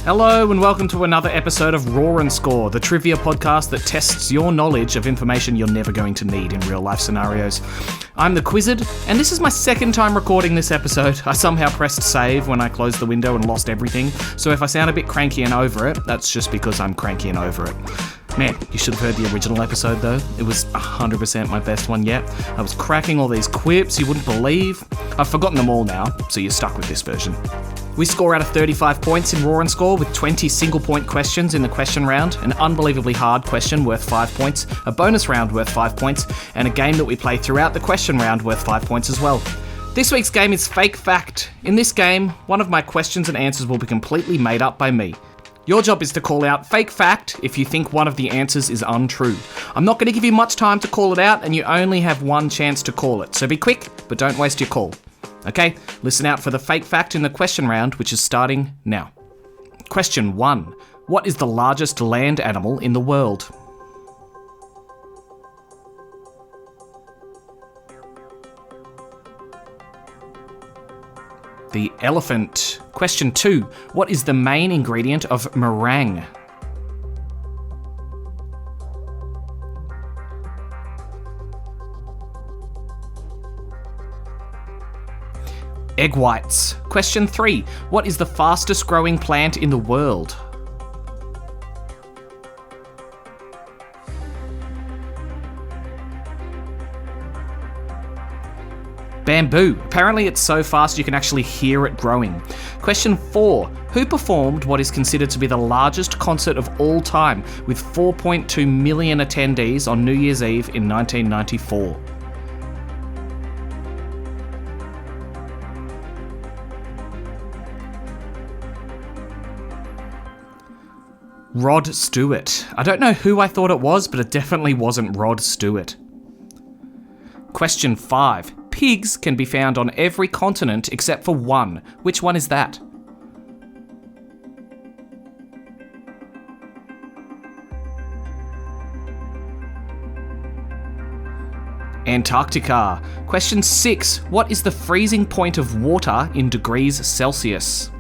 Hello and welcome to another episode of Raw and Score, the trivia podcast that tests your knowledge of information you're never going to need in real life scenarios. I'm the Quizzard, and this is my second time recording this episode. I somehow pressed save when I closed the window and lost everything, so if I sound a bit cranky and over it, that's just because I'm cranky and over it. Man, you should have heard the original episode though. It was 100% my best one yet. I was cracking all these quips you wouldn't believe. I've forgotten them all now, so you're stuck with this version. We score out of 35 points in Raw and Score with 20 single-point questions in the question round, an unbelievably hard question worth 5 points, a bonus round worth 5 points, and a game that we play throughout the question round worth 5 points as well. This week's game is Fake Fact. In this game, one of my questions and answers will be completely made up by me. Your job is to call out Fake Fact if you think one of the answers is untrue. I'm not going to give you much time to call it out, and you only have one chance to call it, so be quick, but don't waste your call. Okay, listen out for the fake fact in the question round, which is starting now. Question 1. What is the largest land animal in the world? The elephant. Question 2. What is the main ingredient of meringue? Egg whites. Question 3. What is the fastest growing plant in the world? Bamboo. Apparently it's so fast you can actually hear it growing. Question 4. Who performed what is considered to be the largest concert of all time with 4.2 million attendees on New Year's Eve in 1994? Rod Stewart. I don't know who I thought it was, but it definitely wasn't Rod Stewart. Question 5. Pigs can be found on every continent except for one. Which one is that? Antarctica. Question 6. What is the freezing point of water in degrees Celsius?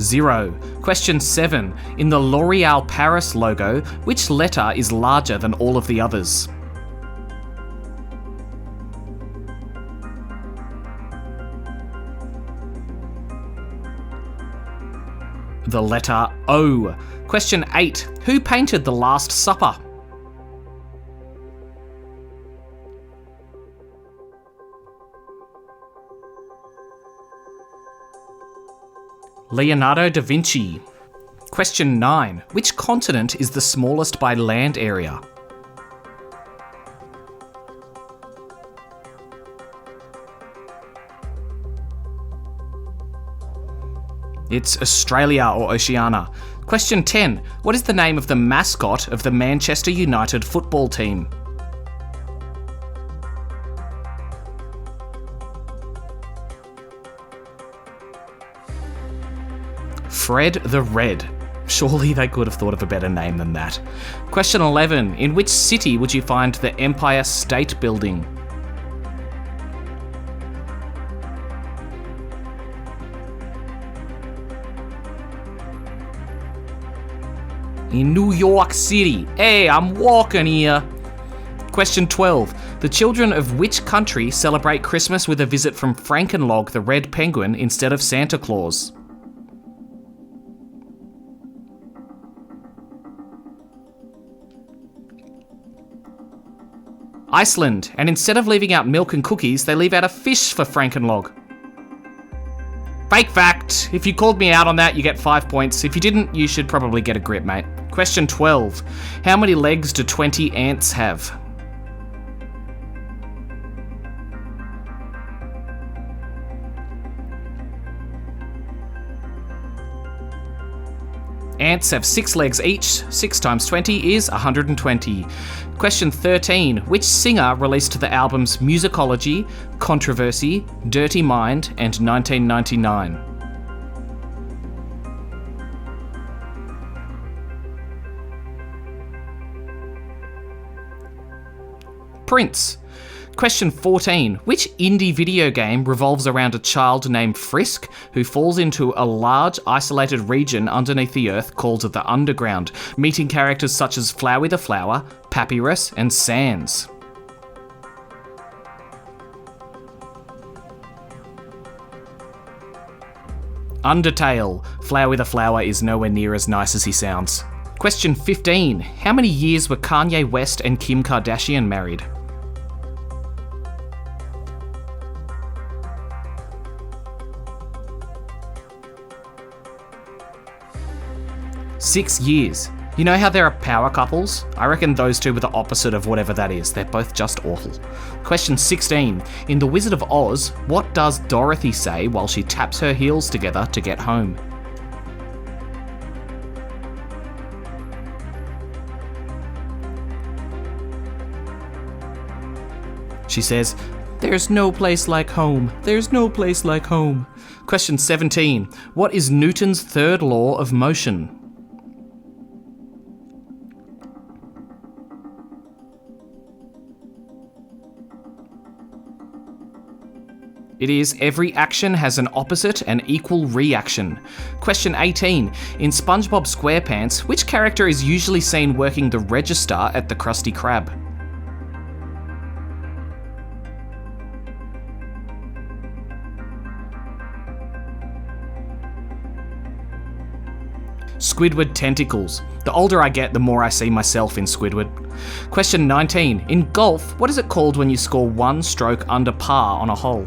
Zero. Question 7. In the L'Oréal Paris logo, which letter is larger than all of the others? The letter O. Question 8. Who painted The Last Supper? Leonardo da Vinci. Question 9. Which continent is the smallest by land area? It's Australia or Oceania. Question 10. What is the name of the mascot of the Manchester United football team? Fred the Red. Surely they could have thought of a better name than that. Question 11. In which city would you find the Empire State Building? In New York City. Hey, I'm walking here. Question 12. The children of which country celebrate Christmas with a visit from Frankenlog the Red Penguin instead of Santa Claus? Iceland, and instead of leaving out milk and cookies, they leave out a fish for Frankenlog. Fake fact. If you called me out on that, you get 5 points. If you didn't, you should probably get a grip, mate. Question 12. How many legs do 20 ants have? Ants have 6 legs each. 6 times 20 is 120. Question 13. Which singer released the albums Musicology, Controversy, Dirty Mind, and 1999? Prince. Question 14. Which indie video game revolves around a child named Frisk who falls into a large isolated region underneath the earth called the Underground, meeting characters such as Flowey the Flower, Papyrus, and Sans? Undertale. Flowey the Flower is nowhere near as nice as he sounds. Question 15. How many years were Kanye West and Kim Kardashian married? Six years. You know how there are power couples? I reckon those two were the opposite of whatever that is. They're both just awful. Question 16. In The Wizard of Oz, what does Dorothy say while she taps her heels together to get home? She says, "There's no place like home. There's no place like home." Question 17. What is Newton's third law of motion? It is every action has an opposite and equal reaction. Question 18. In SpongeBob SquarePants, which character is usually seen working the register at the Krusty Krab? Squidward Tentacles. The older I get, the more I see myself in Squidward. Question 19. In golf, what is it called when you score one stroke under par on a hole?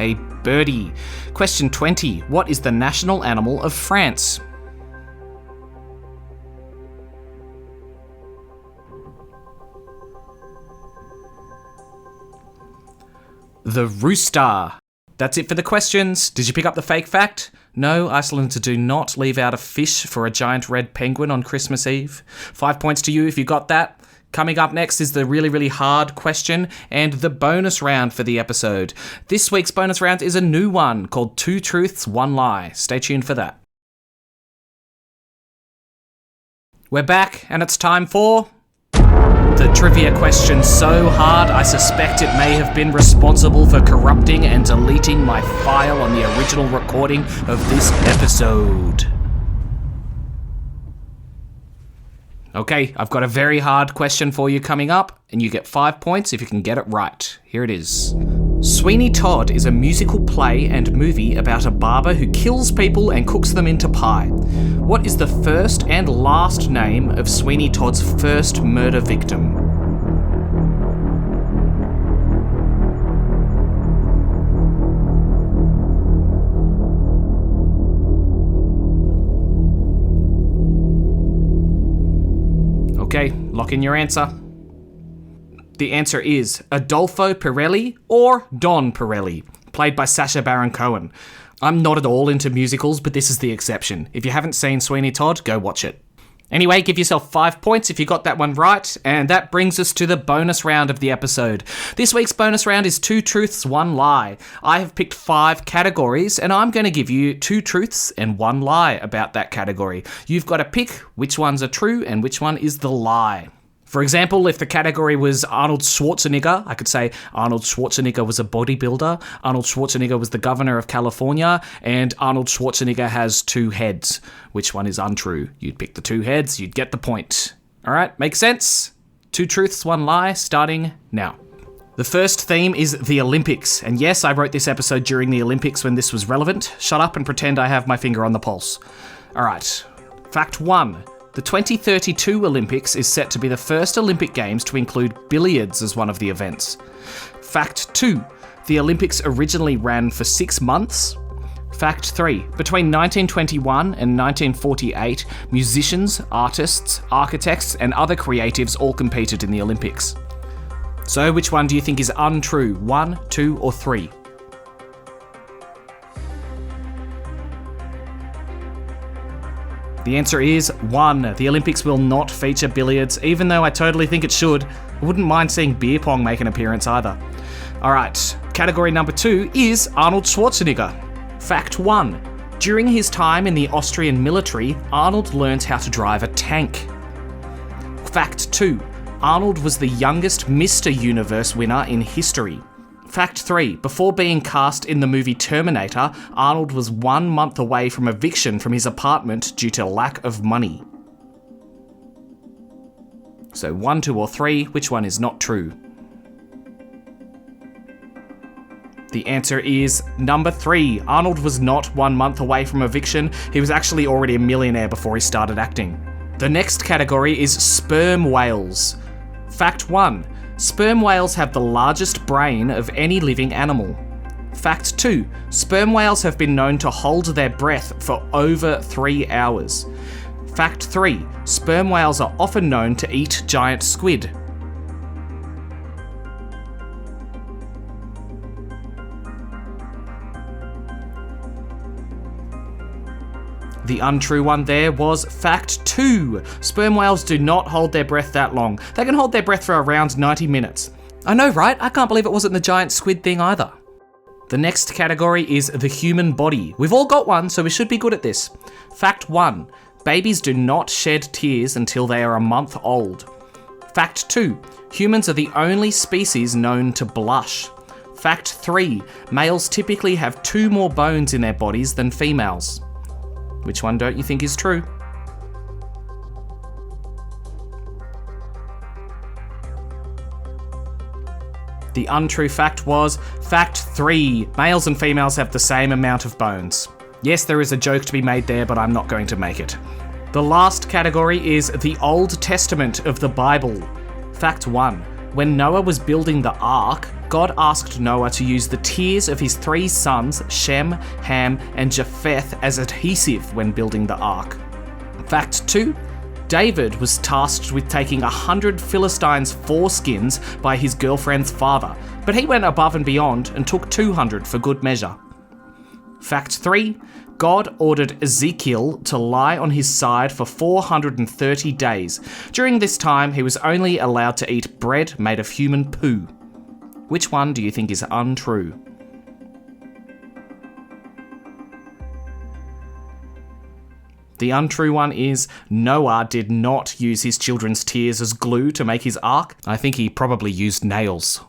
A birdie. Question 20. What is the national animal of France? The rooster. That's it for the questions. Did you pick up the fake fact? No, Icelanders do not leave out a fish for a giant red penguin on Christmas Eve. 5 points to you if you got that. Coming up next is the really, really hard question and the bonus round for the episode. This week's bonus round is a new one called 2 Truths, 1 Lie. Stay tuned for that. We're back and it's time for the trivia question so hard I suspect it may have been responsible for corrupting and deleting my file on the original recording of this episode. Okay, I've got a very hard question for you coming up, and you get 5 points if you can get it right. Here it is. Sweeney Todd is a musical play and movie about a barber who kills people and cooks them into pie. What is the first and last name of Sweeney Todd's first murder victim? Okay, lock in your answer. The answer is Adolfo Pirelli or Don Pirelli, played by Sacha Baron Cohen. I'm not at all into musicals, but this is the exception. If you haven't seen Sweeney Todd, go watch it. Anyway, give yourself 5 points if you got that one right, and that brings us to the bonus round of the episode. This week's bonus round is 2 Truths, 1 Lie. I have picked 5 categories, and I'm going to give you 2 truths and 1 lie about that category. You've got to pick which ones are true and which one is the lie. For example, if the category was Arnold Schwarzenegger, I could say Arnold Schwarzenegger was a bodybuilder, Arnold Schwarzenegger was the governor of California, and Arnold Schwarzenegger has 2 heads. Which one is untrue? You'd pick the 2 heads, you'd get the point. All right, makes sense? 2 truths, 1 lie, starting now. The first theme is the Olympics, and yes, I wrote this episode during the Olympics when this was relevant. Shut up and pretend I have my finger on the pulse. All right, fact 1. The 2032 Olympics is set to be the first Olympic Games to include billiards as one of the events. Fact 2. The Olympics originally ran for 6 months. Fact 3. Between 1921 and 1948, musicians, artists, architects, and other creatives all competed in the Olympics. So which one do you think is untrue? 1, 2, or 3? The answer is 1. The Olympics will not feature billiards, even though I totally think it should. I wouldn't mind seeing beer pong make an appearance either. Alright, category number 2 is Arnold Schwarzenegger. Fact 1. During his time in the Austrian military, Arnold learnt how to drive a tank. Fact 2. Arnold was the youngest Mr. Universe winner in history. Fact 3. Before being cast in the movie Terminator, Arnold was 1 month away from eviction from his apartment due to lack of money. So 1, 2 or 3, which one is not true? The answer is number 3. Arnold was not 1 month away from eviction. He was actually already a millionaire before he started acting. The next category is sperm whales. Fact 1. Sperm whales have the largest brain of any living animal. Fact 2. Sperm whales have been known to hold their breath for over 3 hours. Fact 3. Sperm whales are often known to eat giant squid. The untrue one there was fact 2. Sperm whales do not hold their breath that long. They can hold their breath for around 90 minutes. I know, right? I can't believe it wasn't the giant squid thing either. The next category is the human body. We've all got one, so we should be good at this. Fact 1. Babies do not shed tears until they are a month old. Fact 2. Humans are the only species known to blush. Fact 3. Males typically have 2 more bones in their bodies than females. Which one don't you think is true? The untrue fact was fact 3. Males and females have the same amount of bones. Yes, there is a joke to be made there, but I'm not going to make it. The last category is the Old Testament of the Bible. Fact 1. When Noah was building the ark, God asked Noah to use the tears of his 3 sons, Shem, Ham, and Japheth, as adhesive when building the ark. Fact 2. David was tasked with taking 100 Philistines' foreskins by his girlfriend's father, but he went above and beyond and took 200 for good measure. Fact 3. God ordered Ezekiel to lie on his side for 430 days. During this time, he was only allowed to eat bread made of human poo. Which one do you think is untrue? The untrue one is Noah did not use his children's tears as glue to make his ark. I think he probably used nails.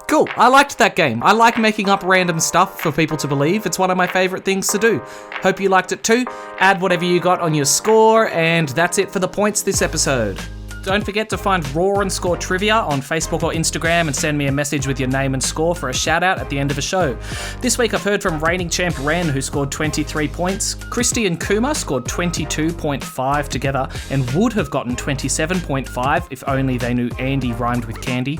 Cool, I liked that game. I like making up random stuff for people to believe. It's one of my favourite things to do. Hope you liked it too. Add whatever you got on your score, and that's it for the points this episode. Don't forget to find Roar and Score Trivia on Facebook or Instagram and send me a message with your name and score for a shout out at the end of a show. This week I've heard from reigning champ Ren, who scored 23 points. Christy and Kuma scored 22.5 together and would have gotten 27.5 if only they knew Andy rhymed with candy.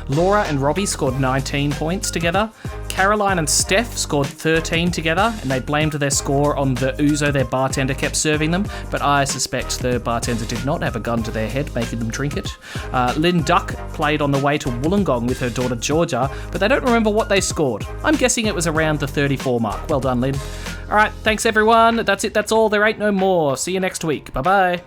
Laura and Robbie scored 19 points together. Caroline and Steph scored 13 together, and they blamed their score on the ouzo their bartender kept serving them, but I suspect the bartender did not have a gun to their head making them drink it. Lynn Duck played on the way to Wollongong with her daughter Georgia, but they don't remember what they scored. I'm guessing it was around the 34 mark. Well done, Lynn. Alright, thanks everyone. That's it, that's all. There ain't no more. See you next week. Bye-bye.